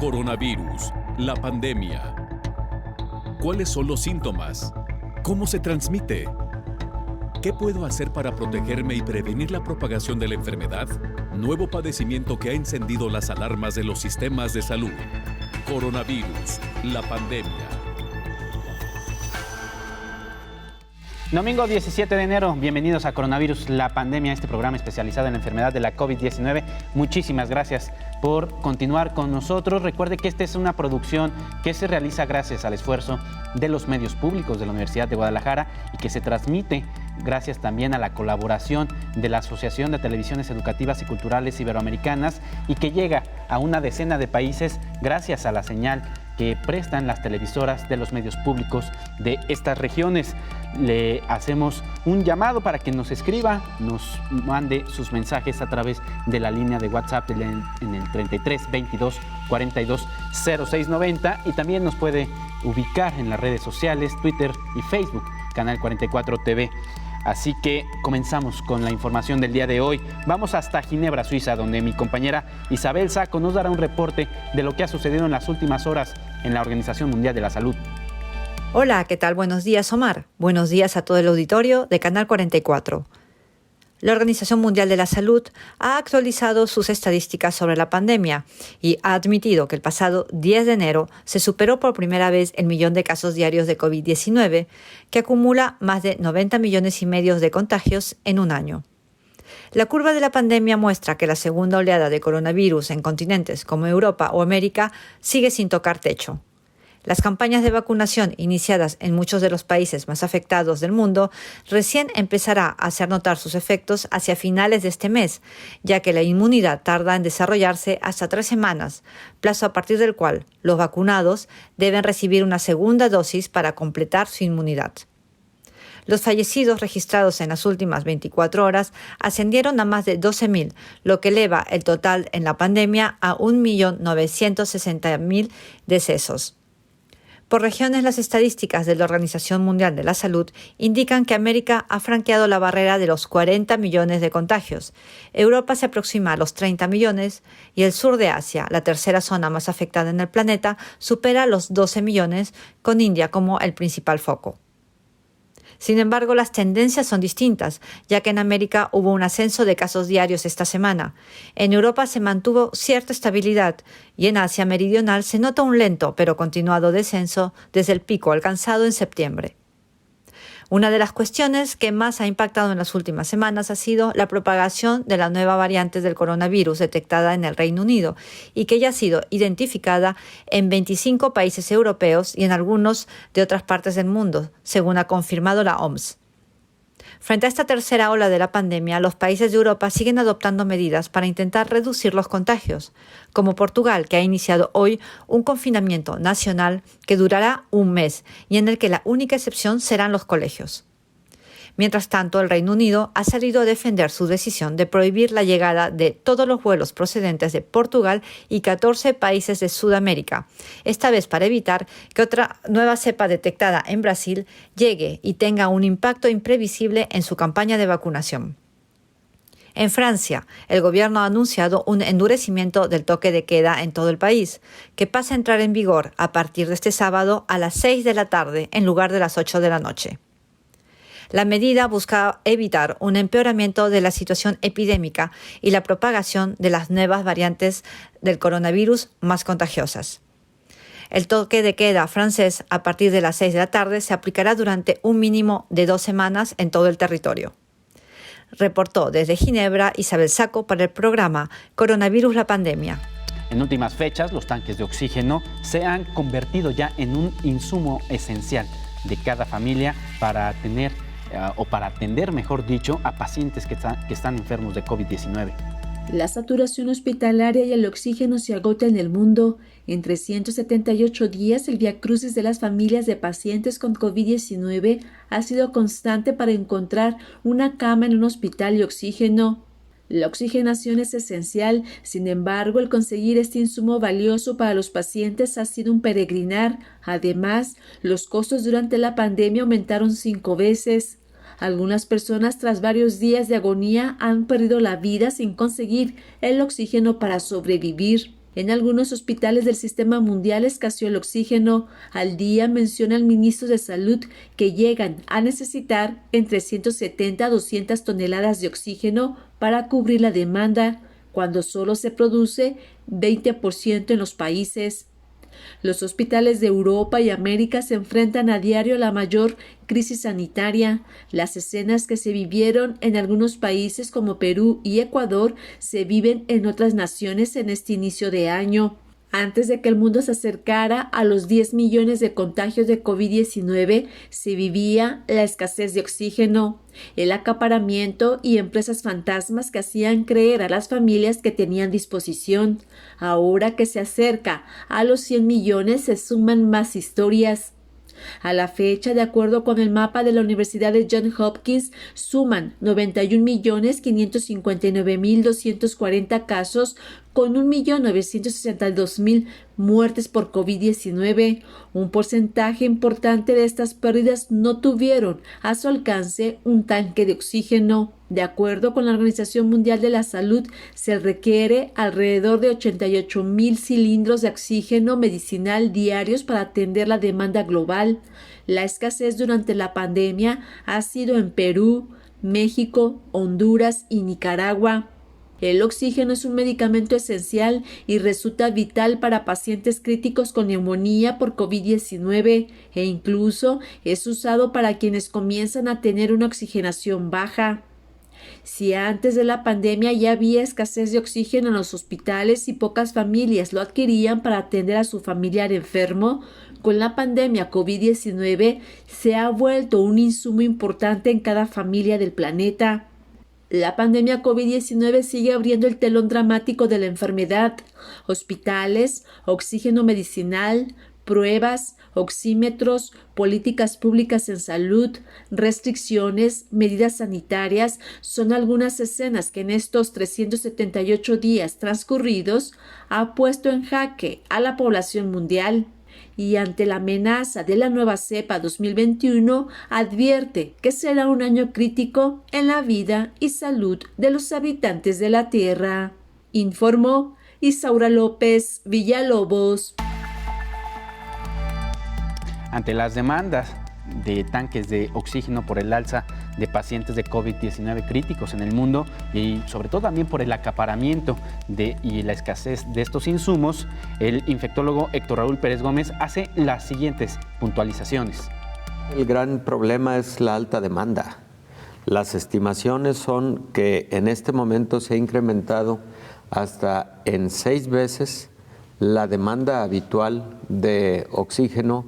Coronavirus, la pandemia. ¿Cuáles son los síntomas? ¿Cómo se transmite? ¿Qué puedo hacer para protegerme y prevenir la propagación de la enfermedad? Nuevo padecimiento que ha encendido las alarmas de los sistemas de salud. Coronavirus, la pandemia. Domingo 17 de enero, bienvenidos a Coronavirus, la pandemia, este programa especializado en la enfermedad de la COVID-19. Muchísimas gracias por continuar con nosotros. Recuerde que esta es una producción que se realiza gracias al esfuerzo de los medios públicos de la Universidad de Guadalajara y que se transmite gracias también a la colaboración de la Asociación de Televisiones Educativas y Culturales Iberoamericanas y que llega a una decena de países gracias a la señal que prestan las televisoras de los medios públicos de estas regiones. Le hacemos un llamado para que nos escriba, nos mande sus mensajes a través de la línea de WhatsApp en el 33 22 42 06 90 y también nos puede ubicar en las redes sociales, Twitter y Facebook, Canal 44 TV. Así que comenzamos con la información del día de hoy. Vamos hasta Ginebra, Suiza, donde mi compañera Isabel Saco nos dará un reporte de lo que ha sucedido en las últimas horas en la Organización Mundial de la Salud. Hola, ¿qué tal? Buenos días, Omar. Buenos días a todo el auditorio de Canal 44. La Organización Mundial de la Salud ha actualizado sus estadísticas sobre la pandemia y ha admitido que el pasado 10 de enero se superó por primera vez el millón de casos diarios de COVID-19, que acumula más de 90 millones y medio de contagios en un año. La curva de la pandemia muestra que la segunda oleada de coronavirus en continentes como Europa o América sigue sin tocar techo. Las campañas de vacunación iniciadas en muchos de los países más afectados del mundo recién empezará a hacer notar sus efectos hacia finales de este mes, ya que la inmunidad tarda en desarrollarse hasta 3 semanas, plazo a partir del cual los vacunados deben recibir una segunda dosis para completar su inmunidad. Los fallecidos registrados en las últimas 24 horas ascendieron a más de 12.000, lo que eleva el total en la pandemia a 1.960.000 decesos. Por regiones, las estadísticas de la Organización Mundial de la Salud indican que América ha franqueado la barrera de los 40 millones de contagios. Europa se aproxima a los 30 millones y el sur de Asia, la tercera zona más afectada en el planeta, supera los 12 millones, con India como el principal foco. Sin embargo, las tendencias son distintas, ya que en América hubo un ascenso de casos diarios esta semana. En Europa se mantuvo cierta estabilidad y en Asia Meridional se nota un lento pero continuado descenso desde el pico alcanzado en septiembre. Una de las cuestiones que más ha impactado en las últimas semanas ha sido la propagación de la nueva variante del coronavirus detectada en el Reino Unido y que ya ha sido identificada en 25 países europeos y en algunos de otras partes del mundo, según ha confirmado la OMS. Frente a esta tercera ola de la pandemia, los países de Europa siguen adoptando medidas para intentar reducir los contagios, como Portugal, que ha iniciado hoy un confinamiento nacional que durará un mes y en el que la única excepción serán los colegios. Mientras tanto, el Reino Unido ha salido a defender su decisión de prohibir la llegada de todos los vuelos procedentes de Portugal y 14 países de Sudamérica, esta vez para evitar que otra nueva cepa detectada en Brasil llegue y tenga un impacto imprevisible en su campaña de vacunación. En Francia, el gobierno ha anunciado un endurecimiento del toque de queda en todo el país, que pasa a entrar en vigor a partir de este sábado a las 6 de la tarde en lugar de las 8 de la noche. La medida busca evitar un empeoramiento de la situación epidémica y la propagación de las nuevas variantes del coronavirus más contagiosas. El toque de queda francés a partir de las 6 de la tarde se aplicará durante un mínimo de 2 semanas en todo el territorio. Reportó desde Ginebra Isabel Saco para el programa Coronavirus la pandemia. En últimas fechas, los tanques de oxígeno se han convertido ya en un insumo esencial de cada familia para atender, mejor dicho, a pacientes que están enfermos de COVID-19. La saturación hospitalaria y el oxígeno se agota en el mundo. En 378 días, el viacrucis de las familias de pacientes con COVID-19 ha sido constante para encontrar una cama en un hospital y oxígeno. La oxigenación es esencial, sin embargo, el conseguir este insumo valioso para los pacientes ha sido un peregrinar. Además, los costos durante la pandemia aumentaron 5 veces. Algunas personas, tras varios días de agonía, han perdido la vida sin conseguir el oxígeno para sobrevivir. En algunos hospitales del sistema mundial escaseó el oxígeno. Al día, menciona el ministro de Salud, que llegan a necesitar entre 170 a 200 toneladas de oxígeno para cubrir la demanda, cuando solo se produce 20% en los países. Los hospitales de Europa y América se enfrentan a diario a la mayor crisis sanitaria. Las escenas que se vivieron en algunos países como Perú y Ecuador se viven en otras naciones en este inicio de año. Antes de que el mundo se acercara a los 10 millones de contagios de COVID-19, se vivía la escasez de oxígeno, el acaparamiento y empresas fantasmas que hacían creer a las familias que tenían disposición. Ahora que se acerca a los 100 millones, se suman más historias. A la fecha, de acuerdo con el mapa de la Universidad de Johns Hopkins, suman 91.559.240 casos con 1.962.000 muertes por COVID-19. Un porcentaje importante de estas pérdidas no tuvieron a su alcance un tanque de oxígeno. De acuerdo con la Organización Mundial de la Salud, se requiere alrededor de 88.000 cilindros de oxígeno medicinal diarios para atender la demanda global. La escasez durante la pandemia ha sido en Perú, México, Honduras y Nicaragua. El oxígeno es un medicamento esencial y resulta vital para pacientes críticos con neumonía por COVID-19 e incluso es usado para quienes comienzan a tener una oxigenación baja. Si antes de la pandemia ya había escasez de oxígeno en los hospitales y pocas familias lo adquirían para atender a su familiar enfermo, con la pandemia COVID-19 se ha vuelto un insumo importante en cada familia del planeta. La pandemia COVID-19 sigue abriendo el telón dramático de la enfermedad. Hospitales, oxígeno medicinal, pruebas, oxímetros, políticas públicas en salud, restricciones, medidas sanitarias son algunas escenas que en estos 378 días transcurridos ha puesto en jaque a la población mundial. Y ante la amenaza de la nueva cepa 2021, advierte que será un año crítico en la vida y salud de los habitantes de la Tierra. Informó Isaura López Villalobos. Ante las demandas de tanques de oxígeno por el alza de pacientes de COVID-19 críticos en el mundo y sobre todo también por el acaparamiento y la escasez de estos insumos, el infectólogo Héctor Raúl Pérez Gómez hace las siguientes puntualizaciones. El gran problema es la alta demanda. Las estimaciones son que en este momento se ha incrementado hasta en 6 veces la demanda habitual de oxígeno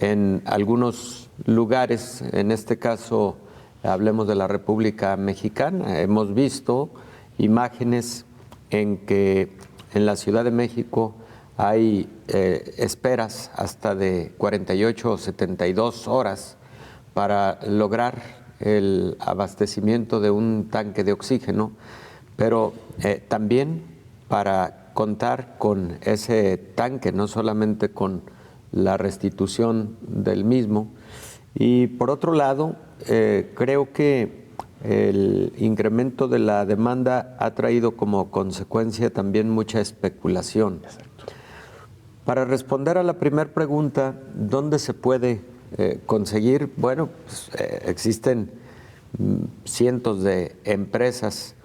en algunos lugares, en este caso hablemos de la República Mexicana. Hemos visto imágenes en que en la Ciudad de México hay esperas hasta de 48 o 72 horas para lograr el abastecimiento de un tanque de oxígeno, pero también para contar con ese tanque, no solamente con la restitución del mismo. Y por otro lado, creo que el incremento de la demanda ha traído como consecuencia también mucha especulación. Exacto. Para responder a la primera pregunta, ¿dónde se puede conseguir? Bueno, pues, existen cientos de empresas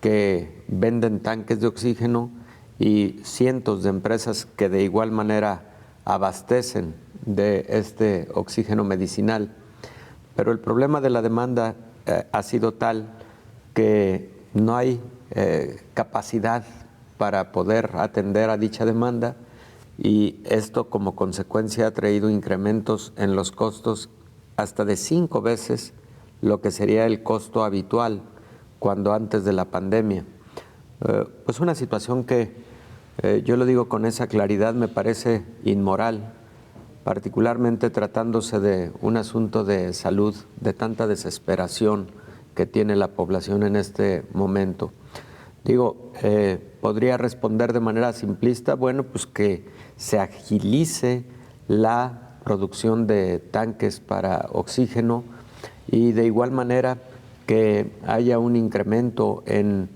que venden tanques de oxígeno y cientos de empresas que de igual manera abastecen de este oxígeno medicinal, pero el problema de la demanda ha sido tal que no hay capacidad para poder atender a dicha demanda y esto como consecuencia ha traído incrementos en los costos hasta de 5 veces lo que sería el costo habitual cuando antes de la pandemia. Pues una situación que yo lo digo con esa claridad, me parece inmoral, particularmente tratándose de un asunto de salud, de tanta desesperación que tiene la población en este momento. Digo, podría responder de manera simplista, bueno, pues que se agilice la producción de tanques para oxígeno y de igual manera que haya un incremento en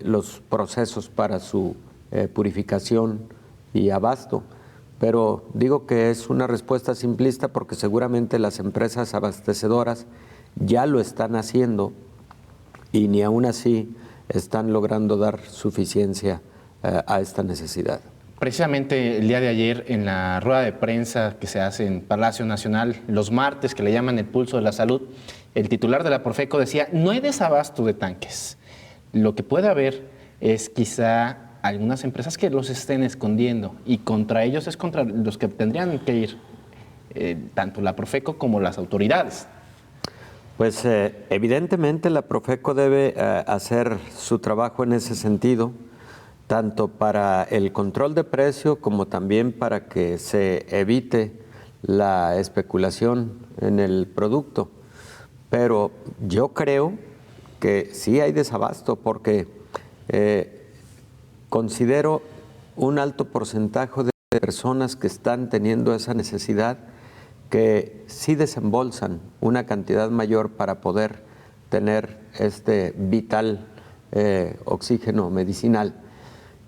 los procesos para su purificación y abasto. Pero digo que es una respuesta simplista porque seguramente las empresas abastecedoras ya lo están haciendo y ni aún así están logrando dar suficiencia a esta necesidad. Precisamente el día de ayer, en la rueda de prensa que se hace en Palacio Nacional, los martes, que le llaman el pulso de la salud, el titular de la Profeco decía, no hay desabasto de tanques. Lo que puede haber es quizá algunas empresas que los estén escondiendo, y contra ellos es contra los que tendrían que ir tanto la Profeco como las autoridades. Pues evidentemente la Profeco debe hacer su trabajo en ese sentido, tanto para el control de precio como también para que se evite la especulación en el producto. Pero yo creo que sí hay desabasto porque considero un alto porcentaje de personas que están teniendo esa necesidad que sí desembolsan una cantidad mayor para poder tener este vital oxígeno medicinal.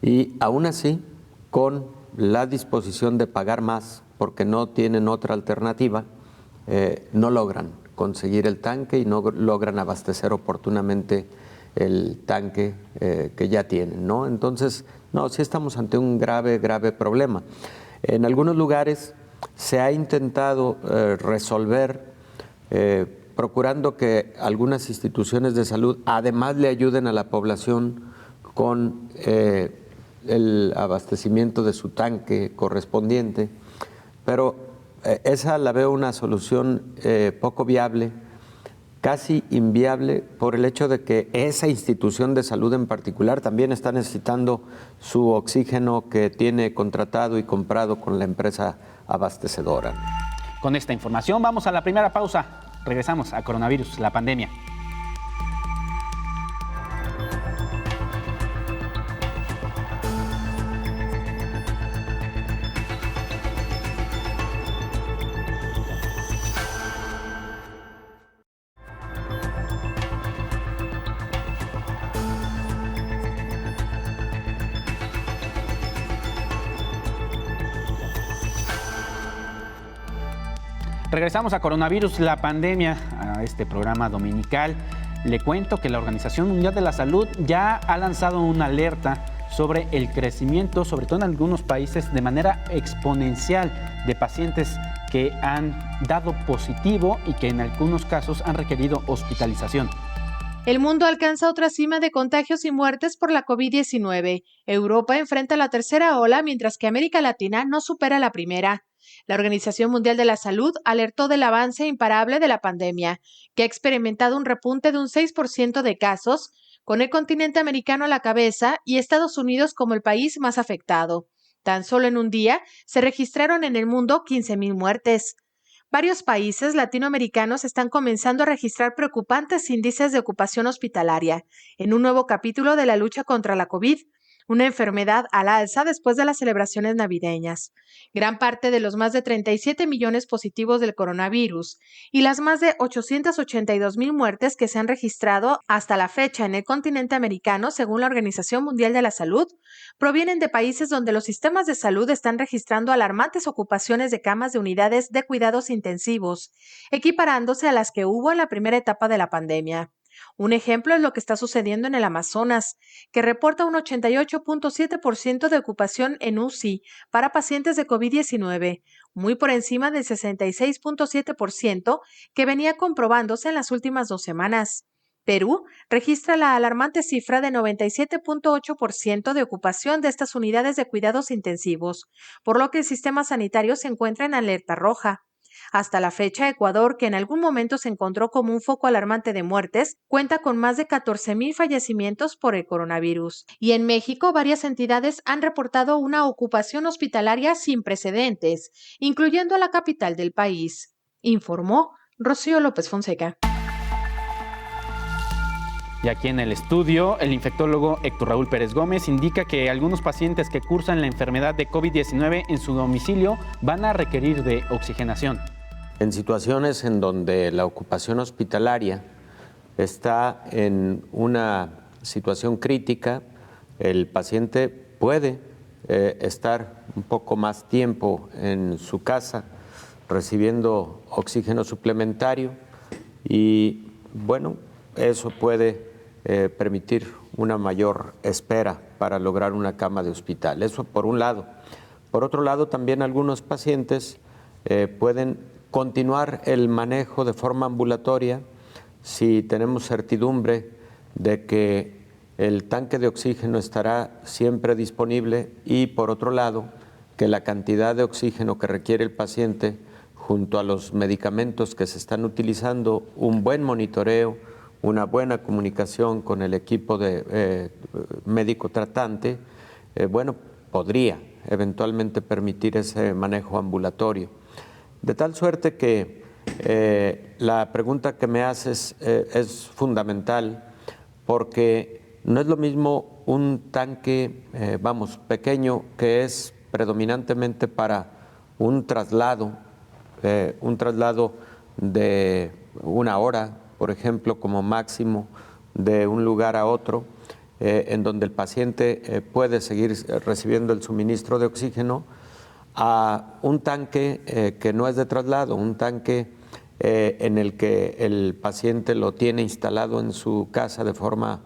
Y aún así, con la disposición de pagar más, porque no tienen otra alternativa, no logran conseguir el tanque y no logran abastecer oportunamente el tanque que ya tienen, ¿no? Entonces, no, sí estamos ante un grave problema. En algunos lugares se ha intentado resolver procurando que algunas instituciones de salud además le ayuden a la población con el abastecimiento de su tanque correspondiente, pero esa la veo una solución poco viable, casi inviable, por el hecho de que esa institución de salud en particular también está necesitando su oxígeno que tiene contratado y comprado con la empresa abastecedora. Con esta información vamos a la primera pausa. Regresamos a Coronavirus, la pandemia. Regresamos a Coronavirus, la pandemia, a este programa dominical. Le cuento que la Organización Mundial de la Salud ya ha lanzado una alerta sobre el crecimiento, sobre todo en algunos países, de manera exponencial de pacientes que han dado positivo y que en algunos casos han requerido hospitalización. El mundo alcanza otra cima de contagios y muertes por la COVID-19. Europa enfrenta la tercera ola, mientras que América Latina no supera la primera. La Organización Mundial de la Salud alertó del avance imparable de la pandemia, que ha experimentado un repunte de un 6% de casos, con el continente americano a la cabeza y Estados Unidos como el país más afectado. Tan solo en un día se registraron en el mundo 15,000 muertes. Varios países latinoamericanos están comenzando a registrar preocupantes índices de ocupación hospitalaria, en un nuevo capítulo de la lucha contra la COVID, una enfermedad al alza después de las celebraciones navideñas. Gran parte de los más de 37 millones positivos del coronavirus y las más de 882,000 muertes que se han registrado hasta la fecha en el continente americano, según la Organización Mundial de la Salud, provienen de países donde los sistemas de salud están registrando alarmantes ocupaciones de camas de unidades de cuidados intensivos, equiparándose a las que hubo en la primera etapa de la pandemia. Un ejemplo es lo que está sucediendo en el Amazonas, que reporta un 88.7% de ocupación en UCI para pacientes de COVID-19, muy por encima del 66.7% que venía comprobándose en las últimas 2 semanas. Perú registra la alarmante cifra de 97.8% de ocupación de estas unidades de cuidados intensivos, por lo que el sistema sanitario se encuentra en alerta roja. Hasta la fecha, Ecuador, que en algún momento se encontró como un foco alarmante de muertes, cuenta con más de 14,000 fallecimientos por el coronavirus. Y en México, varias entidades han reportado una ocupación hospitalaria sin precedentes, incluyendo a la capital del país, informó Rocío López Fonseca. Y aquí en el estudio, el infectólogo Héctor Raúl Pérez Gómez indica que algunos pacientes que cursan la enfermedad de COVID-19 en su domicilio van a requerir de oxigenación. En situaciones en donde la ocupación hospitalaria está en una situación crítica, el paciente puede estar un poco más tiempo en su casa recibiendo oxígeno suplementario y bueno, eso puede permitir una mayor espera para lograr una cama de hospital. Eso por un lado. Por otro lado, también algunos pacientes pueden continuar el manejo de forma ambulatoria si tenemos certidumbre de que el tanque de oxígeno estará siempre disponible y, por otro lado, que la cantidad de oxígeno que requiere el paciente, junto a los medicamentos que se están utilizando, un buen monitoreo, una buena comunicación con el equipo de médico tratante, bueno, podría eventualmente permitir ese manejo ambulatorio. De tal suerte que la pregunta que me haces es fundamental, porque no es lo mismo un tanque, pequeño, que es predominantemente para un traslado de una hora, por ejemplo, como máximo, de un lugar a otro, en donde el paciente puede seguir recibiendo el suministro de oxígeno, a un tanque que no es de traslado, un tanque en el que el paciente lo tiene instalado en su casa de forma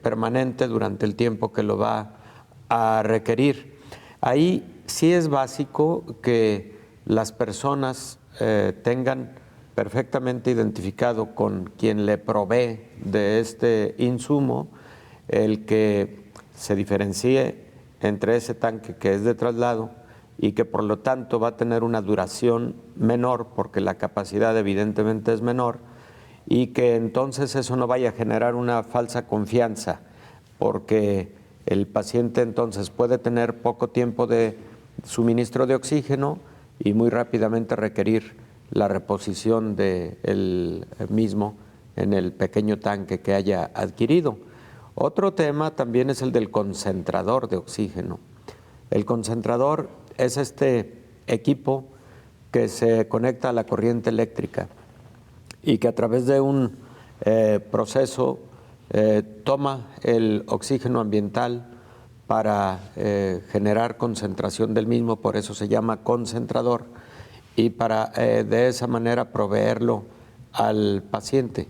permanente durante el tiempo que lo va a requerir. Ahí sí es básico que las personas tengan perfectamente identificado con quien le provee de este insumo, el que se diferencie entre ese tanque que es de traslado y que por lo tanto va a tener una duración menor porque la capacidad evidentemente es menor, y que entonces eso no vaya a generar una falsa confianza, porque el paciente entonces puede tener poco tiempo de suministro de oxígeno y muy rápidamente requerir la reposición del mismo en el pequeño tanque que haya adquirido. Otro tema también es el del concentrador de oxígeno. El concentrador es este equipo que se conecta a la corriente eléctrica y que a través de un proceso toma el oxígeno ambiental para generar concentración del mismo, por eso se llama concentrador, y para de esa manera proveerlo al paciente.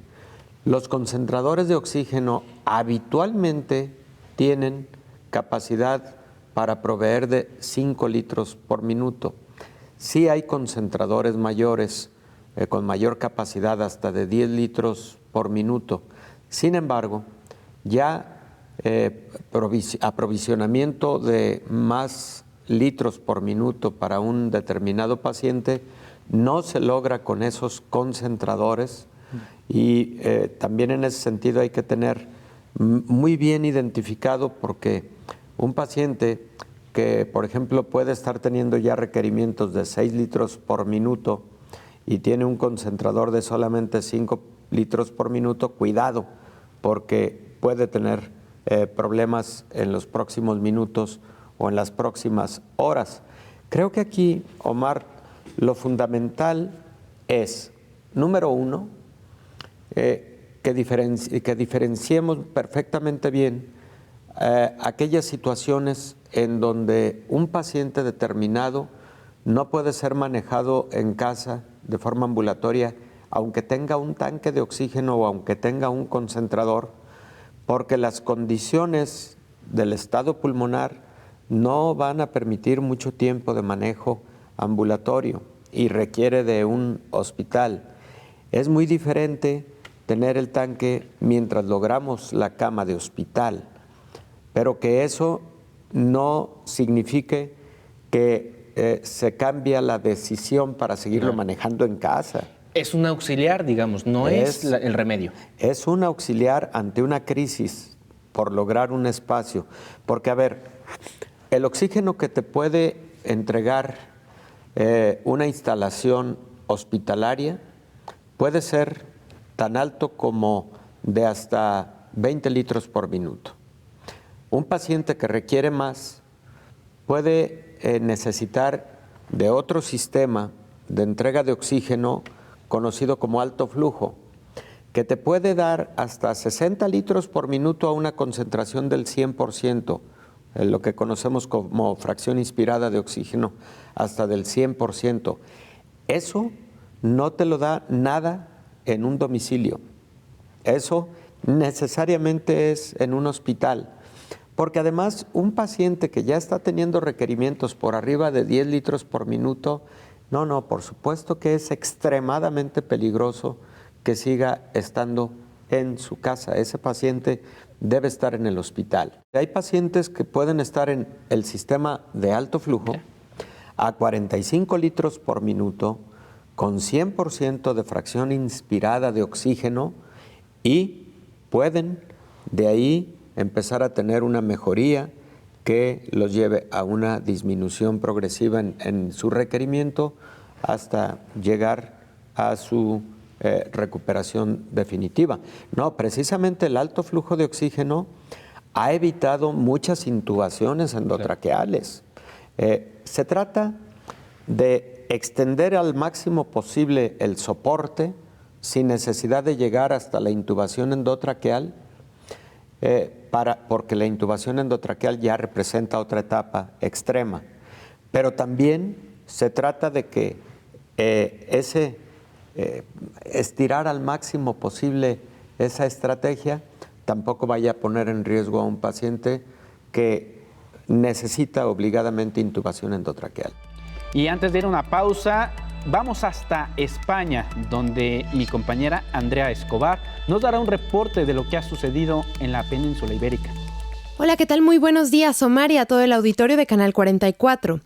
Los concentradores de oxígeno habitualmente tienen capacidad para proveer de 5 litros por minuto. Sí hay concentradores mayores con mayor capacidad, hasta de 10 litros por minuto. Sin embargo, ya aprovisionamiento de más litros por minuto para un determinado paciente no se logra con esos concentradores, y también en ese sentido hay que tener muy bien identificado, porque un paciente que, por ejemplo, puede estar teniendo ya requerimientos de 6 litros por minuto y tiene un concentrador de solamente 5 litros por minuto, cuidado, porque puede tener problemas en los próximos minutos o en las próximas horas. Creo que aquí, Omar, lo fundamental es, número uno, que diferenciemos perfectamente bien aquellas situaciones en donde un paciente determinado no puede ser manejado en casa de forma ambulatoria, aunque tenga un tanque de oxígeno o aunque tenga un concentrador, porque las condiciones del estado pulmonar no van a permitir mucho tiempo de manejo ambulatorio y requiere de un hospital. Es muy diferente tener el tanque mientras logramos la cama de hospital, pero que eso no signifique que se cambia la decisión para seguirlo manejando en casa. Es un auxiliar, digamos, no es el remedio. Es un auxiliar ante una crisis por lograr un espacio. Porque, a ver, el oxígeno que te puede entregar una instalación hospitalaria puede ser tan alto como de hasta 20 litros por minuto. Un paciente que requiere más puede necesitar de otro sistema de entrega de oxígeno conocido como alto flujo, que te puede dar hasta 60 litros por minuto a una concentración del 100%, lo que conocemos como fracción inspirada de oxígeno, hasta del 100%. Eso no te lo da nada en un domicilio. Eso necesariamente es en un hospital. Porque además, un paciente que ya está teniendo requerimientos por arriba de 10 litros por minuto, no, por supuesto que es extremadamente peligroso que siga estando en su casa. Ese paciente debe estar en el hospital. Hay pacientes que pueden estar en el sistema de alto flujo a 45 litros por minuto, con 100% de fracción inspirada de oxígeno, y pueden de ahí empezar a tener una mejoría que los lleve a una disminución progresiva en su requerimiento hasta llegar a su recuperación definitiva. No, precisamente el alto flujo de oxígeno ha evitado muchas intubaciones endotraqueales. Se trata de extender al máximo posible el soporte sin necesidad de llegar hasta la intubación endotraqueal, porque la intubación endotraqueal ya representa otra etapa extrema. Pero también se trata de que estirar al máximo posible esa estrategia tampoco vaya a poner en riesgo a un paciente que necesita obligadamente intubación endotraqueal. Y antes de ir a una pausa, vamos hasta España, donde mi compañera Andrea Escobar nos dará un reporte de lo que ha sucedido en la península ibérica. Hola, ¿qué tal? Muy buenos días, Omar, y a todo el auditorio de Canal 44.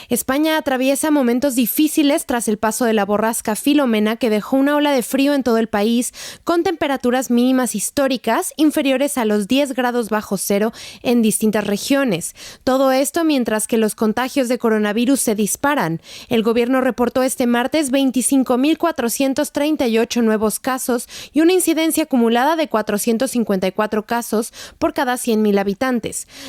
España atraviesa momentos difíciles tras el paso de la borrasca Filomena, que dejó una ola de frío en todo el país, con temperaturas mínimas históricas inferiores a los 10 grados bajo cero en distintas regiones. Todo esto mientras que los contagios de coronavirus se disparan. El gobierno reportó este martes 25.438 nuevos casos y una incidencia acumulada de 454 casos por cada 100.000 habitantes.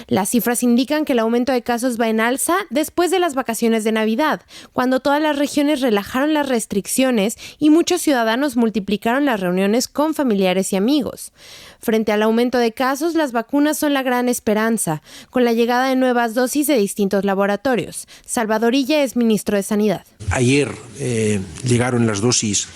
Las cifras indican que el aumento de casos va en alza después de las vacaciones de Navidad, cuando todas las regiones relajaron las restricciones y muchos ciudadanos multiplicaron las reuniones con familiares y amigos. Frente al aumento de casos, las vacunas son la gran esperanza, con la llegada de nuevas dosis de distintos laboratorios. Salvador Illa es ministro de Sanidad. Ayer llegaron las dosis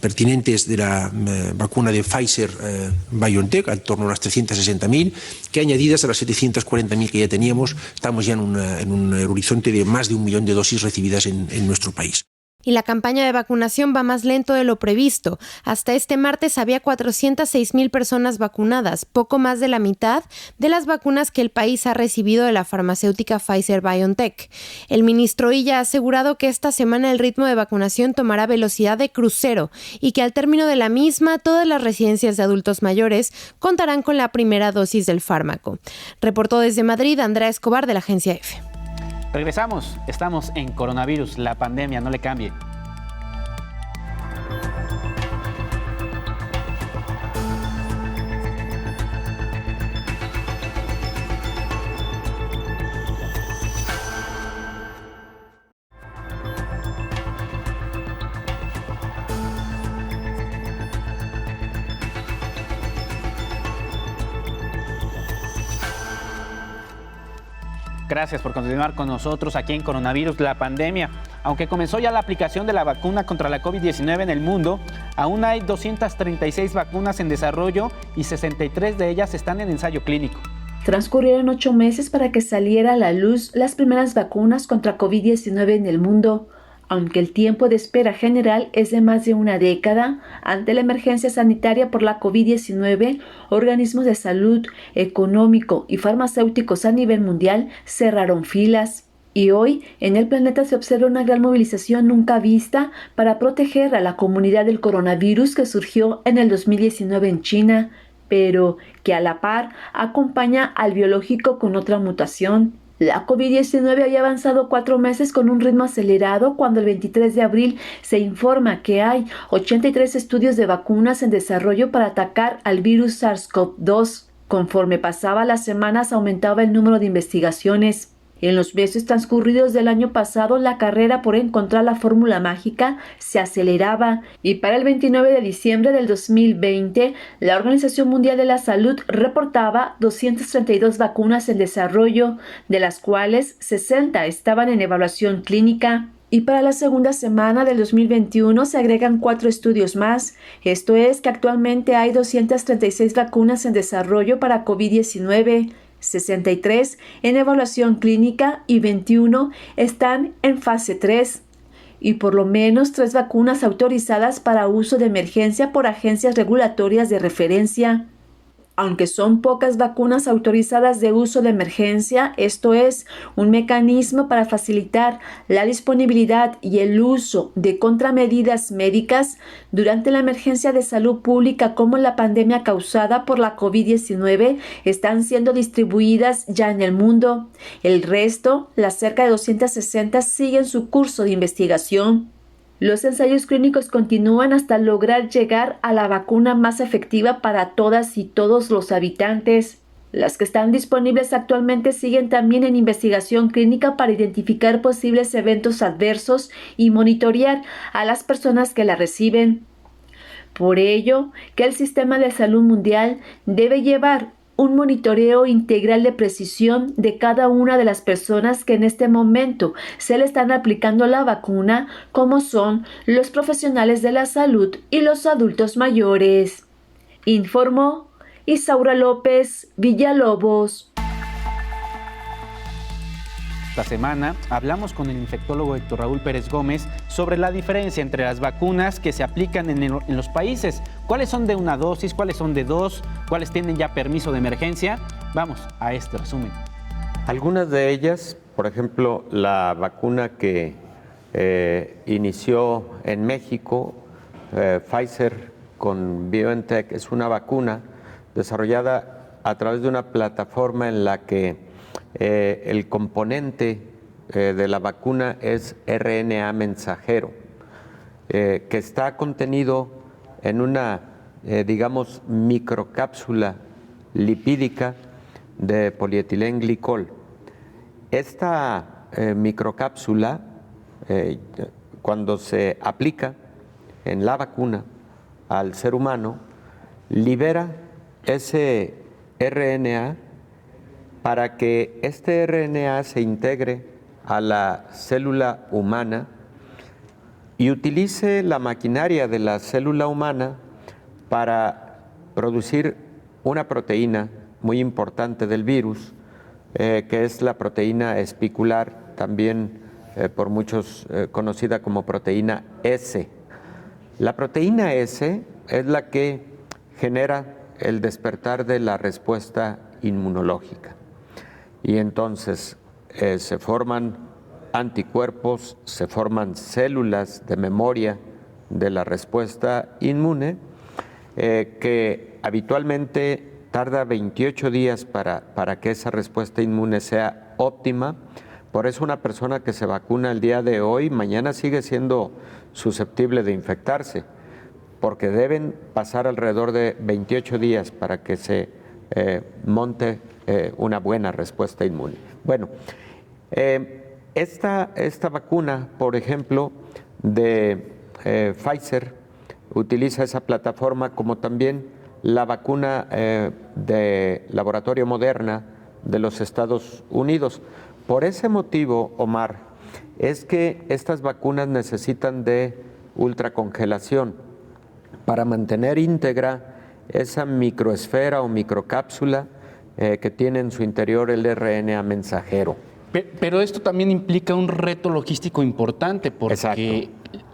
pertinentes de la vacuna de Pfizer-BioNTech, en torno a unas 360.000, que añadidas a las 740.000 que ya teníamos, estamos ya en un horizonte de más de 1 millón de dosis recibidas en nuestro país. Y la campaña de vacunación va más lento de lo previsto. Hasta este martes había 406.000 personas vacunadas, poco más de la mitad de las vacunas que el país ha recibido de la farmacéutica Pfizer-BioNTech. El ministro Illa ha asegurado que esta semana el ritmo de vacunación tomará velocidad de crucero y que al término de la misma todas las residencias de adultos mayores contarán con la primera dosis del fármaco. Reportó desde Madrid Andrea Escobar de la Agencia EFE. Regresamos, estamos en coronavirus, la pandemia, no le cambie. Gracias por continuar con nosotros aquí en Coronavirus, la pandemia. Aunque comenzó ya la aplicación de la vacuna contra la COVID-19 en el mundo, aún hay 236 vacunas en desarrollo y 63 de ellas están en ensayo clínico. Transcurrieron 8 meses para que saliera a la luz las primeras vacunas contra COVID-19 en el mundo. Aunque el tiempo de espera general es de más de una década, ante la emergencia sanitaria por la COVID-19, organismos de salud, económico y farmacéuticos a nivel mundial cerraron filas. Y hoy, en el planeta se observa una gran movilización nunca vista para proteger a la comunidad del coronavirus que surgió en el 2019 en China, pero que a la par acompaña al biológico con otra mutación. La COVID-19 había avanzado 4 meses con un ritmo acelerado cuando el 23 de abril se informa que hay 83 estudios de vacunas en desarrollo para atacar al virus SARS-CoV-2. Conforme pasaba las semanas aumentaba el número de investigaciones. En los meses transcurridos del año pasado, la carrera por encontrar la fórmula mágica se aceleraba y para el 29 de diciembre del 2020, la Organización Mundial de la Salud reportaba 232 vacunas en desarrollo, de las cuales 60 estaban en evaluación clínica. Y para la segunda semana del 2021 se agregan 4 estudios más. Esto es que actualmente hay 236 vacunas en desarrollo para COVID-19, 63 en evaluación clínica y 21 están en fase 3. Y por lo menos 3 vacunas autorizadas para uso de emergencia por agencias regulatorias de referencia. Aunque son pocas vacunas autorizadas de uso de emergencia, esto es un mecanismo para facilitar la disponibilidad y el uso de contramedidas médicas durante la emergencia de salud pública como la pandemia causada por la COVID-19, están siendo distribuidas ya en el mundo. El resto, las cerca de 260, siguen su curso de investigación. Los ensayos clínicos continúan hasta lograr llegar a la vacuna más efectiva para todas y todos los habitantes. Las que están disponibles actualmente siguen también en investigación clínica para identificar posibles eventos adversos y monitorear a las personas que la reciben. Por ello, que el sistema de salud mundial debe llevar un monitoreo integral de precisión de cada una de las personas que en este momento se le están aplicando la vacuna, como son los profesionales de la salud y los adultos mayores. Informó Isaura López Villalobos. Esta semana hablamos con el infectólogo Héctor Raúl Pérez Gómez sobre la diferencia entre las vacunas que se aplican en los países. ¿Cuáles son de una dosis? ¿Cuáles son de 2? ¿Cuáles tienen ya permiso de emergencia? Vamos a este resumen. Algunas de ellas, por ejemplo, la vacuna que inició en México, Pfizer con BioNTech, es una vacuna desarrollada a través de una plataforma en la que el componente de la vacuna es RNA mensajero, que está contenido en una, digamos, microcápsula lipídica de polietilenglicol. Esta microcápsula, cuando se aplica en la vacuna al ser humano, libera ese RNA para que este RNA se integre a la célula humana y utilice la maquinaria de la célula humana para producir una proteína muy importante del virus, que es la proteína espicular, también por muchos conocida como proteína S. La proteína S es la que genera el despertar de la respuesta inmunológica. Y entonces se forman anticuerpos, se forman células de memoria de la respuesta inmune, que habitualmente tarda 28 días para que esa respuesta inmune sea óptima. Por eso una persona que se vacuna el día de hoy, mañana sigue siendo susceptible de infectarse, porque deben pasar alrededor de 28 días para que se monte una buena respuesta inmune. Bueno, esta vacuna, por ejemplo, de Pfizer, utiliza esa plataforma, como también la vacuna de laboratorio Moderna de los Estados Unidos. Por ese motivo, Omar, es que estas vacunas necesitan de ultracongelación para mantener íntegra esa microesfera o microcápsula que tiene en su interior el RNA mensajero. Pero esto también implica un reto logístico importante, porque Exacto.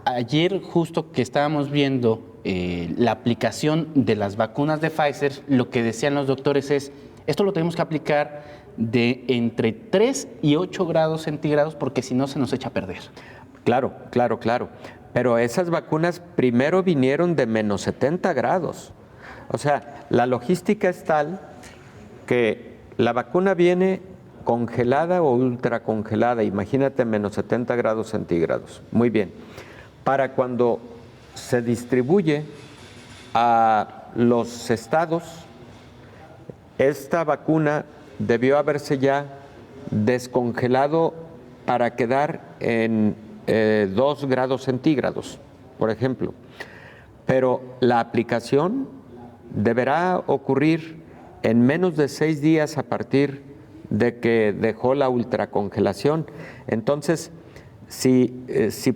Ayer justo que estábamos viendo la aplicación de las vacunas de Pfizer, lo que decían los doctores es, esto lo tenemos que aplicar de entre 3 y 8 grados centígrados, porque si no se nos echa a perder. Claro. Pero esas vacunas primero vinieron de menos 70 grados. O sea, la logística es tal que la vacuna viene congelada o ultracongelada, imagínate menos 70 grados centígrados. Muy bien. Para cuando se distribuye a los estados, esta vacuna debió haberse ya descongelado para quedar en 2 grados centígrados, por ejemplo. Pero la aplicación deberá ocurrir en menos de 6 días a partir de que dejó la ultracongelación. Entonces, si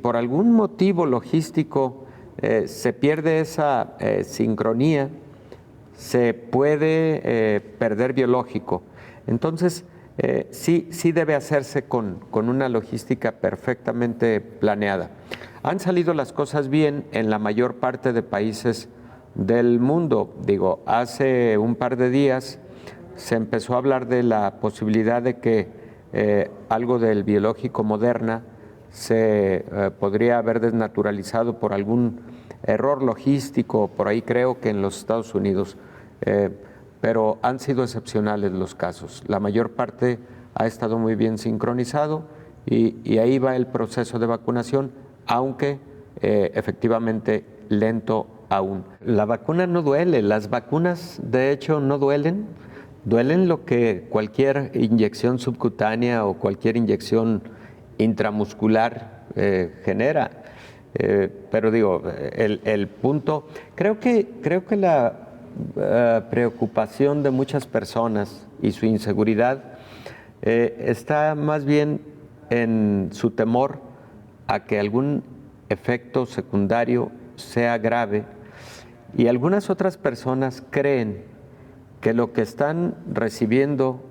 por algún motivo logístico se pierde esa sincronía, se puede perder biológico. Entonces, sí debe hacerse con una logística perfectamente planeada. Han salido las cosas bien en la mayor parte de países del mundo. Digo, hace un par de días se empezó a hablar de la posibilidad de que algo del biológico Moderna se podría haber desnaturalizado por algún error logístico, por ahí creo que en los Estados Unidos, pero han sido excepcionales los casos. La mayor parte ha estado muy bien sincronizado y ahí va el proceso de vacunación, aunque efectivamente lento aún. La vacuna no duele, las vacunas de hecho no duelen, duelen lo que cualquier inyección subcutánea o cualquier inyección intramuscular genera. Pero digo, el punto, creo que la preocupación de muchas personas y su inseguridad está más bien en su temor a que algún efecto secundario sea grave, y algunas otras personas creen que lo que están recibiendo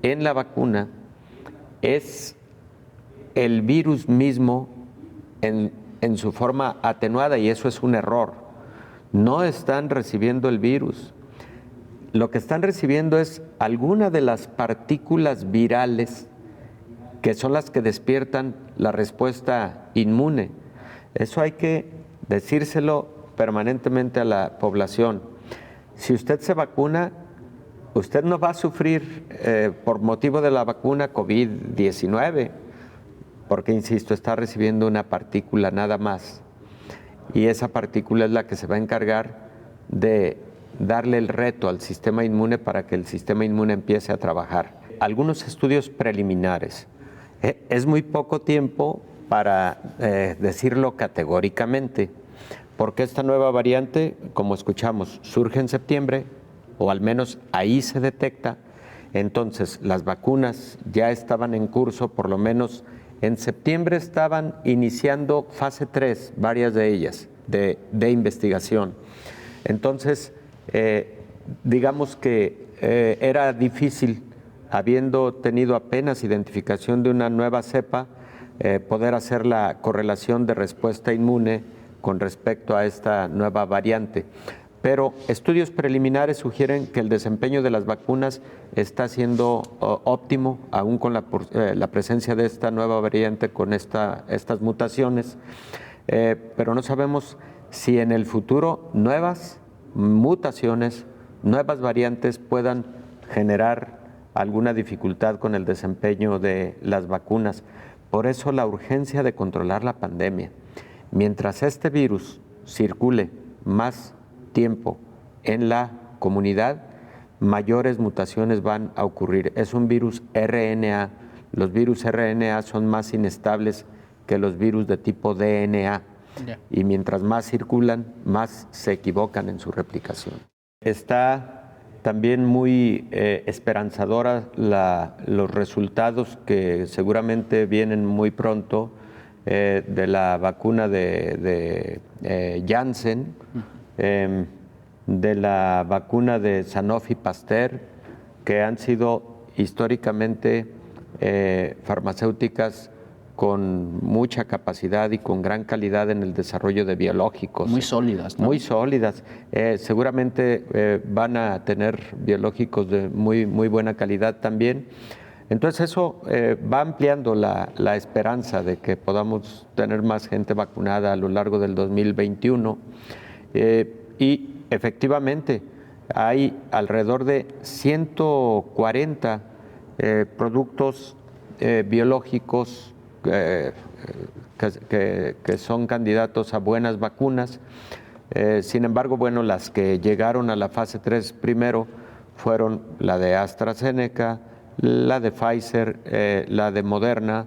en la vacuna es el virus mismo en su forma atenuada, y eso es un error. No están recibiendo el virus. Lo que están recibiendo es alguna de las partículas virales que son las que despiertan la respuesta inmune. Eso hay que decírselo permanentemente a la población. Si usted se vacuna, usted no va a sufrir por motivo de la vacuna COVID-19, porque, insisto, está recibiendo una partícula nada más. Y esa partícula es la que se va a encargar de darle el reto al sistema inmune para que el sistema inmune empiece a trabajar. Algunos estudios preliminares. Es muy poco tiempo para decirlo categóricamente, porque esta nueva variante, como escuchamos, surge en septiembre, o al menos ahí se detecta. Entonces, las vacunas ya estaban en curso, por lo menos en septiembre estaban iniciando fase 3, varias de ellas, de investigación. Entonces, digamos que era difícil, habiendo tenido apenas identificación de una nueva cepa, poder hacer la correlación de respuesta inmune con respecto a esta nueva variante. Pero estudios preliminares sugieren que el desempeño de las vacunas está siendo óptimo, aún con la presencia de esta nueva variante, con estas mutaciones, pero no sabemos si en el futuro nuevas mutaciones, nuevas variantes puedan generar alguna dificultad con el desempeño de las vacunas. Por eso la urgencia de controlar la pandemia. Mientras este virus circule más tiempo en la comunidad, mayores mutaciones van a ocurrir. Es un virus RNA. Los virus RNA son más inestables que los virus de tipo DNA. Y mientras más circulan, más se equivocan en su replicación. Está también muy esperanzadora los resultados que seguramente vienen muy pronto de la vacuna de Janssen, de la vacuna de Sanofi Pasteur, que han sido históricamente farmacéuticas con mucha capacidad y con gran calidad en el desarrollo de biológicos. Muy sólidas, ¿no? Muy sólidas. Seguramente van a tener biológicos de muy buena calidad también. Entonces eso va ampliando la esperanza de que podamos tener más gente vacunada a lo largo del 2021. Y efectivamente hay alrededor de 140 productos biológicos que son candidatos a buenas vacunas. Sin embargo, bueno, las que llegaron a la fase 3 primero fueron la de AstraZeneca, la de Pfizer, la de Moderna,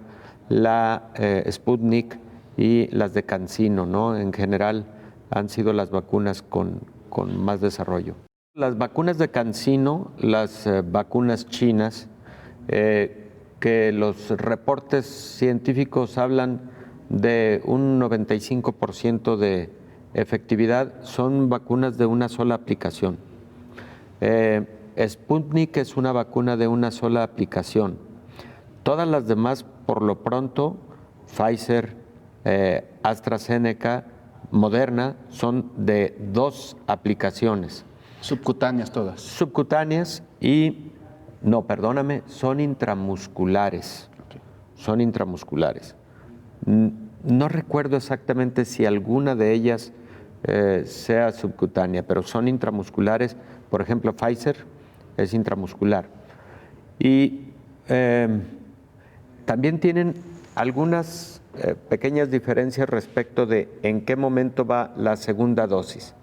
la Sputnik y las de CanSino, ¿no? En general han sido las vacunas con más desarrollo. Las vacunas de CanSino, las vacunas chinas, que los reportes científicos hablan de un 95% de efectividad, son vacunas de una sola aplicación. Sputnik es una vacuna de una sola aplicación. Todas las demás, por lo pronto, Pfizer, AstraZeneca, Moderna, son de 2 aplicaciones. Subcutáneas todas. Subcutáneas y, no, perdóname, son intramusculares. Okay. Son intramusculares. No recuerdo exactamente si alguna de ellas sea subcutánea, pero son intramusculares. Por ejemplo, Pfizer es intramuscular. Y también tienen algunas pequeñas diferencias respecto de en qué momento va la segunda dosis.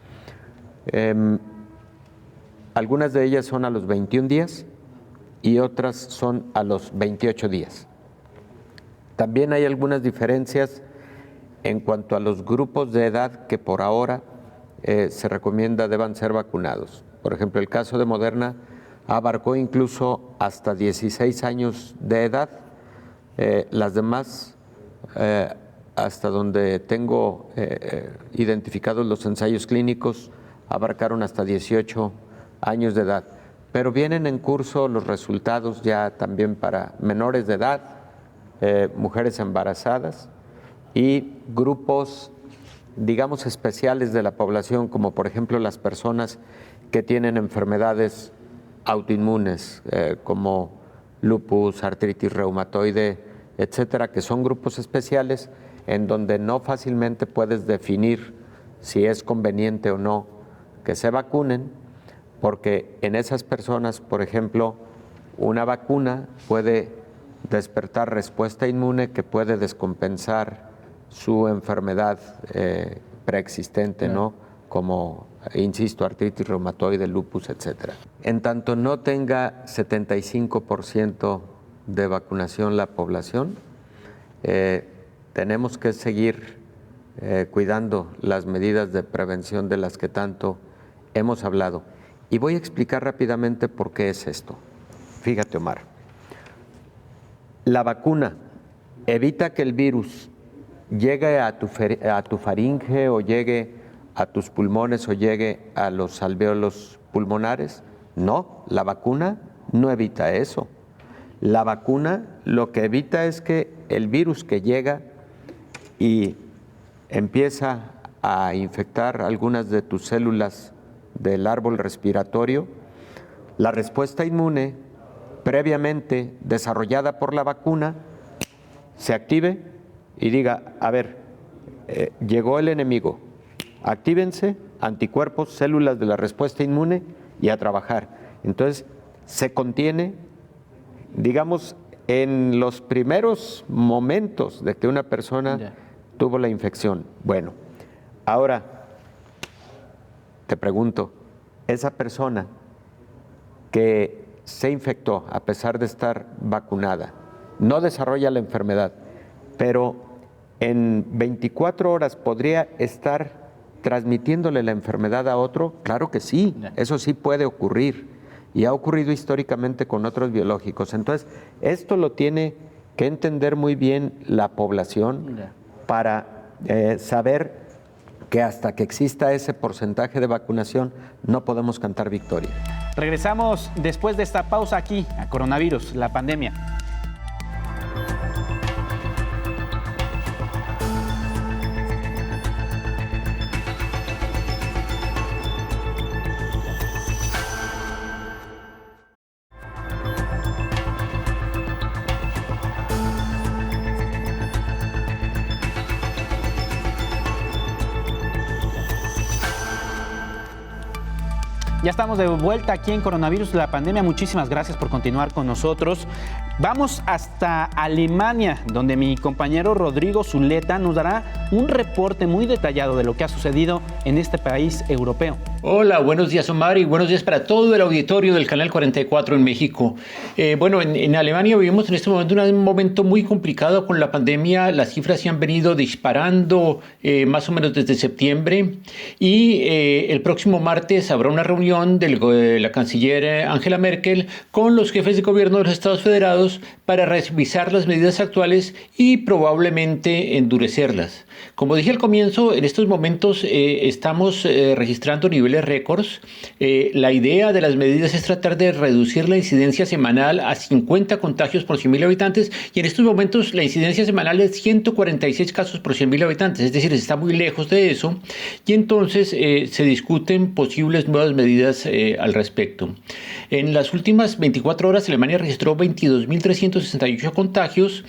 Algunas de ellas son a los 21 días y otras son a los 28 días. También hay algunas diferencias en cuanto a los grupos de edad que por ahora se recomienda deban ser vacunados. Por ejemplo, el caso de Moderna abarcó incluso hasta 16 años de edad. Las demás, hasta donde tengo identificados los ensayos clínicos, abarcaron hasta 18 años de edad. Pero vienen en curso los resultados ya también para menores de edad, mujeres embarazadas y grupos, digamos, especiales de la población, como por ejemplo las personas que tienen enfermedades autoinmunes, como lupus, artritis reumatoide, etcétera, que son grupos especiales en donde no fácilmente puedes definir si es conveniente o no que se vacunen, porque en esas personas, por ejemplo, una vacuna puede despertar respuesta inmune que puede descompensar su enfermedad preexistente, ¿no? Como, insisto, artritis reumatoide, lupus, etcétera. En tanto no tenga 75% de vacunación la población, tenemos que seguir cuidando las medidas de prevención de las que tanto hemos hablado. Y voy a explicar rápidamente por qué es esto. Fíjate, Omar, la vacuna evita que el virus llegue a tu faringe o llegue a tus pulmones o llegue a los alvéolos pulmonares. No, la vacuna no evita eso. La vacuna lo que evita es que el virus que llega y empieza a infectar algunas de tus células del árbol respiratorio, la respuesta inmune previamente desarrollada por la vacuna se active y diga, a ver, llegó el enemigo, actívense anticuerpos, células de la respuesta inmune y a trabajar. Entonces se contiene, digamos, en los primeros momentos de que una persona tuvo la infección. Bueno, ahora te pregunto, esa persona que se infectó a pesar de estar vacunada, no desarrolla la enfermedad, pero en 24 horas podría estar transmitiéndole la enfermedad a otro. Claro que sí, eso sí puede ocurrir y ha ocurrido históricamente con otros biológicos. Entonces, esto lo tiene que entender muy bien la población para saber que hasta que exista ese porcentaje de vacunación no podemos cantar victoria. Regresamos después de esta pausa aquí a Coronavirus, la pandemia. Ya estamos de vuelta aquí en Coronavirus, la pandemia. Muchísimas gracias por continuar con nosotros. Vamos hasta Alemania, donde mi compañero Rodrigo Zuleta nos dará un reporte muy detallado de lo que ha sucedido en este país europeo. Hola, buenos días Omar y buenos días para todo el auditorio del Canal 44 en México. En Alemania vivimos en este momento un momento muy complicado con la pandemia. Las cifras se han venido disparando más o menos desde septiembre y el próximo martes habrá una reunión de la canciller Angela Merkel con los jefes de gobierno de los Estados Federados para revisar las medidas actuales y probablemente endurecerlas. Como dije al comienzo, en estos momentos estamos registrando niveles récords. La idea de las medidas es tratar de reducir la incidencia semanal a 50 contagios por 100.000 habitantes y en estos momentos la incidencia semanal es 146 casos por 100.000 habitantes, es decir, está muy lejos de eso y entonces se discuten posibles nuevas medidas al respecto. En las últimas 24 horas Alemania registró 22.368 contagios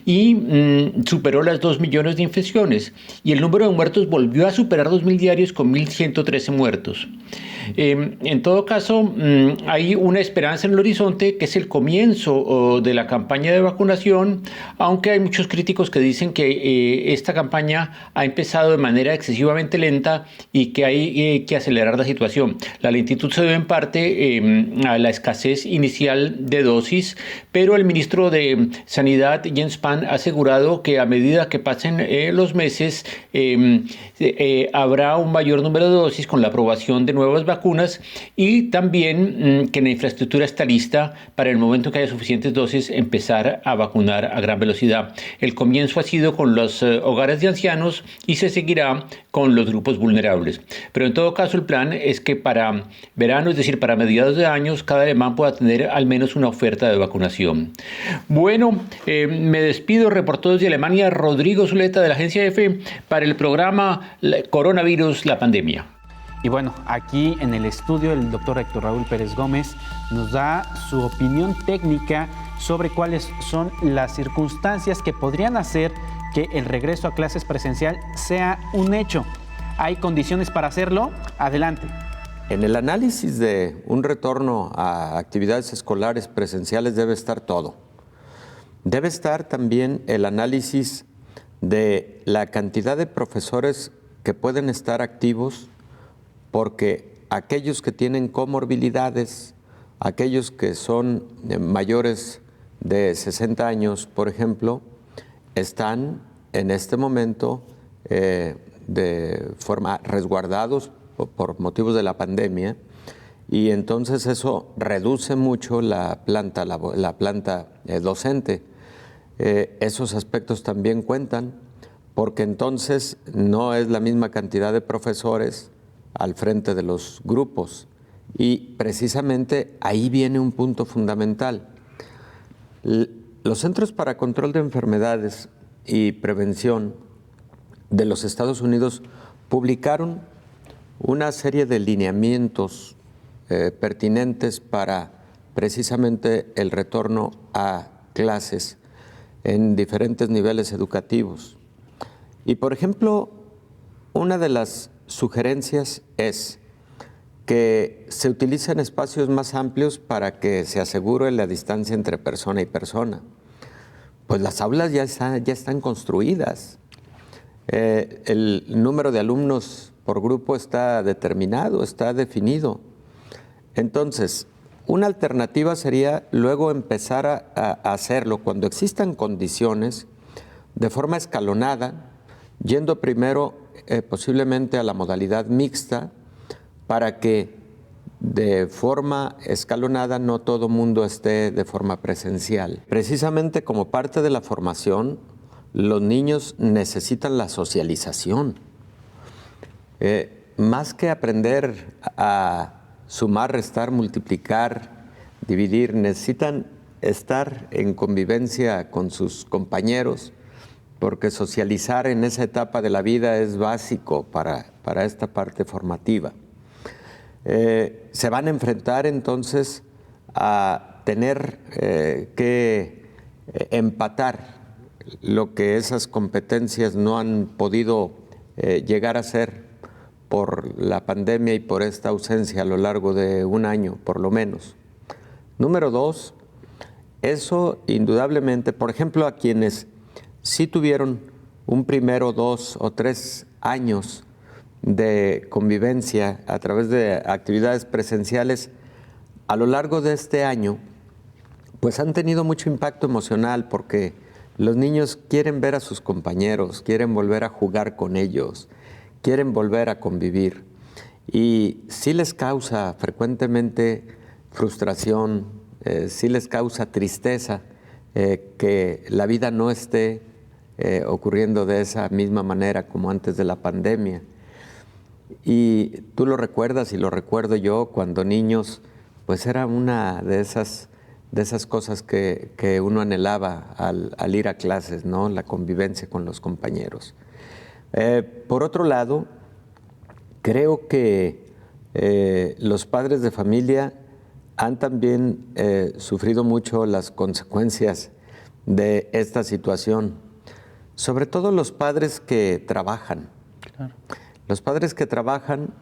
y superó las 2 millones de infecciones y el número de muertos volvió a superar 2.000 diarios con 1.113 muertos. En todo caso, hay una esperanza en el horizonte que es el comienzo de la campaña de vacunación, aunque hay muchos críticos que dicen que esta campaña ha empezado de manera excesivamente lenta y que hay que acelerar la situación. La lentitud se debe en parte a la escasez inicial de dosis, pero el ministro de Sanidad, Jens Spahn, ha asegurado que a medida que pasen los meses habrá un mayor número de dosis con la aprobación de nuevas vacunas y también que la infraestructura está lista para el momento que haya suficientes dosis empezar a vacunar a gran velocidad. El comienzo ha sido con los hogares de ancianos y se seguirá con los grupos vulnerables. Pero en todo caso el plan es que para verano, es decir, para mediados de años, cada alemán pueda tener al menos una oferta de vacunación. Bueno, me despido, reportó desde Alemania Rodrigo Zuleta de la agencia EFE para el programa Coronavirus, la pandemia. Y bueno, aquí en el estudio el doctor Héctor Raúl Pérez Gómez nos da su opinión técnica sobre cuáles son las circunstancias que podrían hacer que el regreso a clases presencial sea un hecho. ¿Hay condiciones para hacerlo? Adelante. En el análisis de un retorno a actividades escolares presenciales debe estar todo. Debe estar también el análisis de la cantidad de profesores que pueden estar activos, porque aquellos que tienen comorbilidades, aquellos que son mayores de 60 años, por ejemplo, están en este momento de forma resguardados por motivos de la pandemia y entonces eso reduce mucho la planta docente. Esos aspectos también cuentan porque entonces no es la misma cantidad de profesores al frente de los grupos y precisamente ahí viene un punto fundamental. Los Centros para Control de Enfermedades y Prevención de los Estados Unidos publicaron una serie de lineamientos pertinentes para precisamente el retorno a clases en diferentes niveles educativos. Y por ejemplo, una de las sugerencias es que se utilicen espacios más amplios para que se asegure la distancia entre persona y persona. Pues las aulas ya están construidas. El número de alumnos por grupo está determinado, está definido. Entonces, una alternativa sería luego empezar a hacerlo cuando existan condiciones de forma escalonada, yendo primero posiblemente a la modalidad mixta para que de forma escalonada no todo mundo esté de forma presencial. Precisamente como parte de la formación, los niños necesitan la socialización. Más que aprender a sumar, restar, multiplicar, dividir, necesitan estar en convivencia con sus compañeros, porque socializar en esa etapa de la vida es básico para esta parte formativa. Se van a enfrentar entonces a tener que empatar lo que esas competencias no han podido llegar a ser por la pandemia y por esta ausencia a lo largo de un año, por lo menos. Número 2, eso indudablemente, por ejemplo, a quienes sí tuvieron un primero, 2 o 3 años de convivencia a través de actividades presenciales a lo largo de este año, pues han tenido mucho impacto emocional porque los niños quieren ver a sus compañeros, quieren volver a jugar con ellos, quieren volver a convivir. Y sí les causa frecuentemente frustración, sí les causa tristeza que la vida no esté ocurriendo de esa misma manera como antes de la pandemia. Y tú lo recuerdas y lo recuerdo yo, cuando niños, pues era una de esas cosas que uno anhelaba al ir a clases, ¿no? La convivencia con los compañeros. Por otro lado, creo que los padres de familia han también sufrido mucho las consecuencias de esta situación, sobre todo los padres que trabajan. Claro. Los padres que trabajan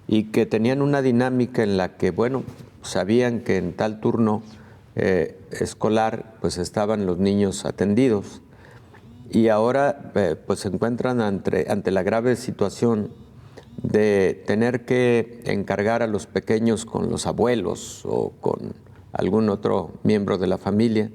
y que tenían una dinámica en la que, bueno, sabían que en tal turno escolar pues estaban los niños atendidos y ahora pues se encuentran ante la grave situación de tener que encargar a los pequeños con los abuelos o con algún otro miembro de la familia.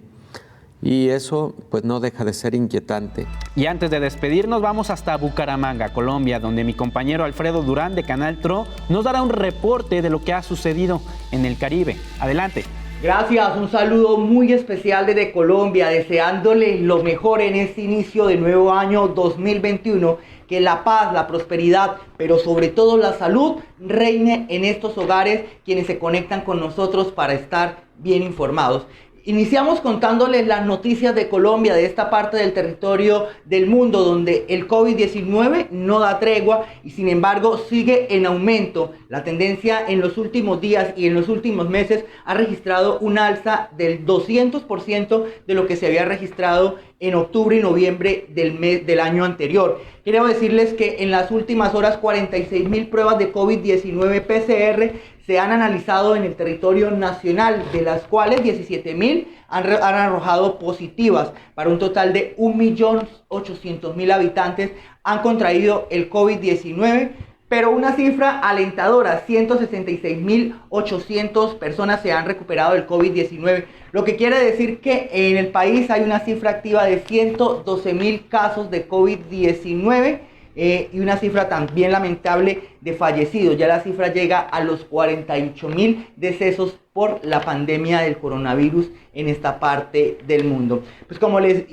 Y eso pues no deja de ser inquietante. Y antes de despedirnos vamos hasta Bucaramanga, Colombia, donde mi compañero Alfredo Durán de Canal TRO nos dará un reporte de lo que ha sucedido en el Caribe. Adelante. Gracias, un saludo muy especial desde Colombia, deseándole lo mejor en este inicio de nuevo año 2021, que la paz, la prosperidad, pero sobre todo la salud reine en estos hogares, quienes se conectan con nosotros para estar bien informados. Iniciamos contándoles las noticias de Colombia, de esta parte del territorio del mundo donde el COVID-19 no da tregua y sin embargo sigue en aumento. La tendencia en los últimos días y en los últimos meses ha registrado un alza del 200% de lo que se había registrado en octubre y noviembre del año anterior. Quiero decirles que en las últimas horas 46,000 pruebas de COVID-19 PCR se han analizado en el territorio nacional, de las cuales 17,000 han arrojado positivas, para un total de 1.800.000 habitantes han contraído el COVID-19, pero una cifra alentadora, 166,800 personas se han recuperado del COVID-19, lo que quiere decir que en el país hay una cifra activa de 112,000 casos de COVID-19, y una cifra también lamentable de fallecidos. Ya la cifra llega a los 48,000 decesos por la pandemia del coronavirus en esta parte del mundo. Pues como les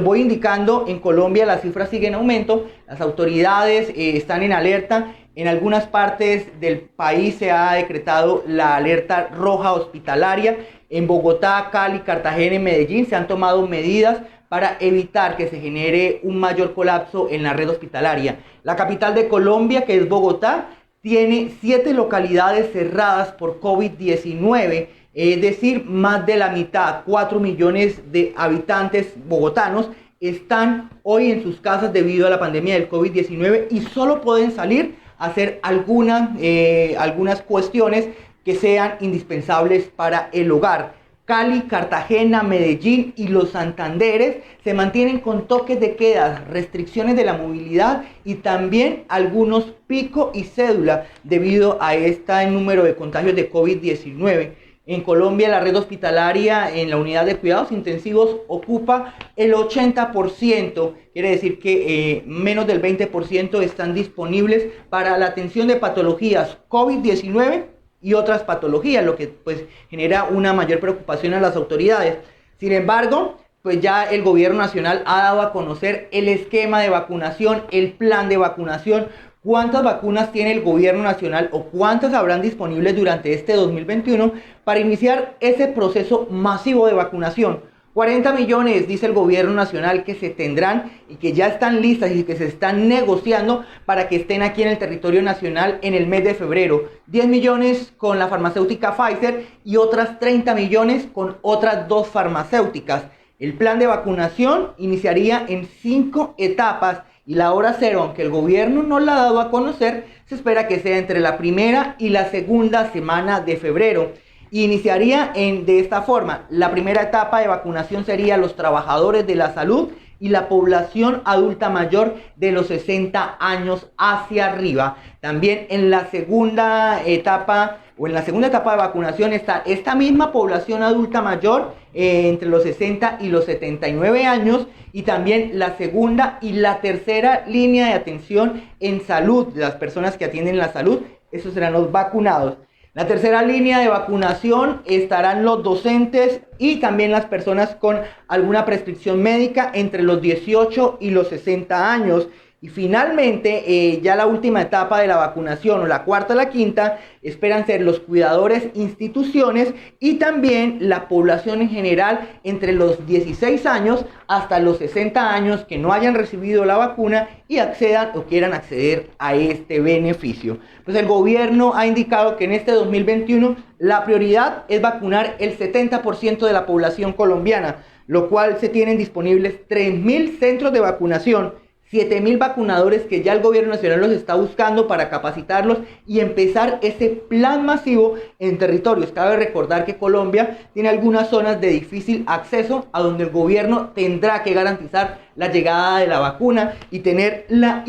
voy indicando, en Colombia la cifra sigue en aumento, las autoridades están en alerta. En algunas partes del país se ha decretado la alerta roja hospitalaria. En Bogotá, Cali, Cartagena y Medellín se han tomado medidas para evitar que se genere un mayor colapso en la red hospitalaria. La capital de Colombia, que es Bogotá, tiene 7 localidades cerradas por COVID-19, es decir, más de la mitad, 4 millones de habitantes bogotanos están hoy en sus casas debido a la pandemia del COVID-19 y solo pueden salir a hacer algunas cuestiones que sean indispensables para el hogar. Cali, Cartagena, Medellín y los Santanderes se mantienen con toques de queda, restricciones de la movilidad y también algunos pico y cédula debido a este número de contagios de COVID-19. En Colombia, la red hospitalaria en la unidad de cuidados intensivos ocupa el 80%, quiere decir que menos del 20% están disponibles para la atención de patologías COVID-19 y otras patologías, lo que pues genera una mayor preocupación a las autoridades. Sin embargo, pues ya el gobierno nacional ha dado a conocer el esquema de vacunación, el plan de vacunación, cuántas vacunas tiene el gobierno nacional o cuántas habrán disponibles durante este 2021 para iniciar ese proceso masivo de vacunación. 40 millones, dice el gobierno nacional, que se tendrán y que ya están listas y que se están negociando para que estén aquí en el territorio nacional en el mes de febrero. 10 millones con la farmacéutica Pfizer y otras 30 millones con otras 2 farmacéuticas. El plan de vacunación iniciaría en 5 etapas y la hora cero, aunque el gobierno no la ha dado a conocer, se espera que sea entre la primera y la segunda semana de febrero. Iniciaría de esta forma. La primera etapa de vacunación sería los trabajadores de la salud, y la población adulta mayor de los 60 años hacia arriba. También en la segunda etapa de vacunación está esta misma población adulta mayor entre los 60 y los 79 años, y también la segunda y la tercera línea de atención en salud, de las personas que atienden la salud, esos serán los vacunados. La tercera línea de vacunación estarán los docentes y también las personas con alguna prescripción médica entre los 18 y los 60 años. Y finalmente, ya la última etapa de la vacunación, o la cuarta o la quinta, esperan ser los cuidadores, instituciones y también la población en general entre los 16 años hasta los 60 años que no hayan recibido la vacuna y accedan o quieran acceder a este beneficio. Pues el gobierno ha indicado que en este 2021 la prioridad es vacunar el 70% de la población colombiana, lo cual se tienen disponibles 3.000 centros de vacunación, 7.000 vacunadores que ya el gobierno nacional los está buscando para capacitarlos y empezar ese plan masivo en territorios. Cabe recordar que Colombia tiene algunas zonas de difícil acceso a donde el gobierno tendrá que garantizar la llegada de la vacuna y tener la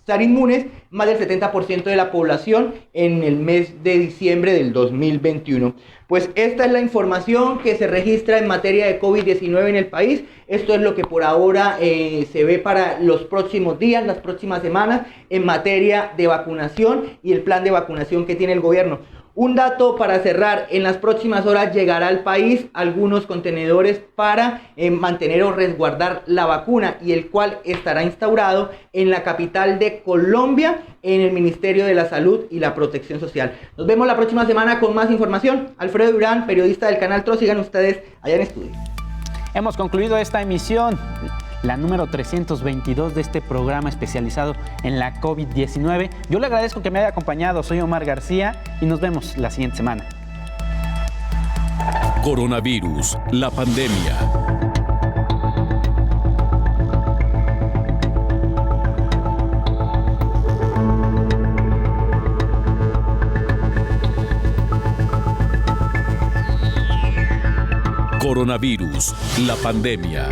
estar inmunes más del 70% de la población en el mes de diciembre del 2021. Pues esta es la información que se registra en materia de COVID-19 en el país. Esto es lo que por ahora se ve para los próximos días, las próximas semanas, en materia de vacunación y el plan de vacunación que tiene el gobierno. Un dato para cerrar: en las próximas horas llegará al país algunos contenedores para mantener o resguardar la vacuna, y el cual estará instaurado en la capital de Colombia, en el Ministerio de la Salud y la Protección Social. Nos vemos la próxima semana con más información. Alfredo Durán, periodista del Canal TRO, sigan ustedes allá en estudio. Hemos concluido esta emisión, la número 322 de este programa especializado en la COVID-19. Yo le agradezco que me haya acompañado. Soy Omar García y nos vemos la siguiente semana. Coronavirus, la pandemia. Coronavirus, la pandemia.